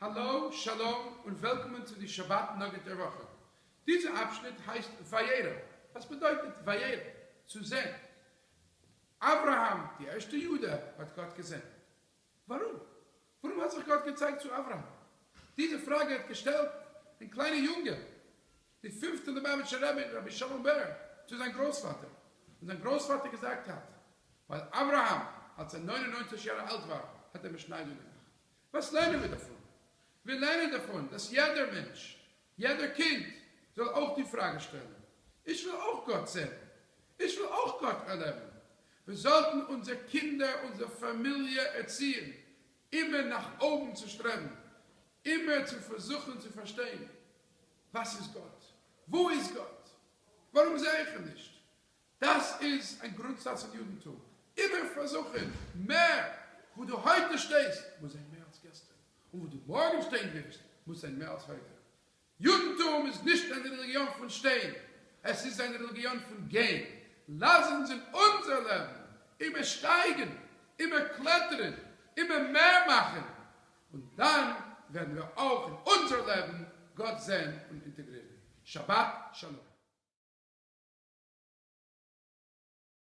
Hallo, Shalom und willkommen zu die Shabbat Nugget der Woche. Dieser Abschnitt heißt Vayera. Was bedeutet Vayera? Zu sehen. Abraham, der erste Jude, hat Gott gesehen. Warum? Warum hat sich Gott gezeigt zu Abraham? Diese Frage hat gestellt ein kleiner Junge, der 5. Lubavitcher Rebbe, Rabbi Shalom Ber, zu seinem Großvater. Und sein Großvater gesagt hat, weil Abraham, als er 99 Jahre alt war, hat er Beschneidung gemacht. Was lernen wir davon? Wir lernen davon, dass jeder Mensch, jeder Kind soll auch die Frage stellen. Ich will auch Gott sehen. Ich will auch Gott erleben. Wir sollten unsere Kinder, unsere Familie erziehen, immer nach oben zu streben, immer zu versuchen zu verstehen, was ist Gott? Wo ist Gott? Warum sehe ich ihn nicht? Das ist ein Grundsatz im Judentum. Immer versuchen, mehr, wo du heute stehst, muss sein mehr als gestern. Und wo du morgen stehen wirst, muss sein mehr als heute. Judentum ist nicht eine Religion von Stehen. Es ist eine Religion von Gehen. Lassen Sie unser Leben immer steigen, immer klettern, immer mehr machen. Und dann werden wir auch in unser Leben Gott sehen und integrieren. Shabbat Shalom.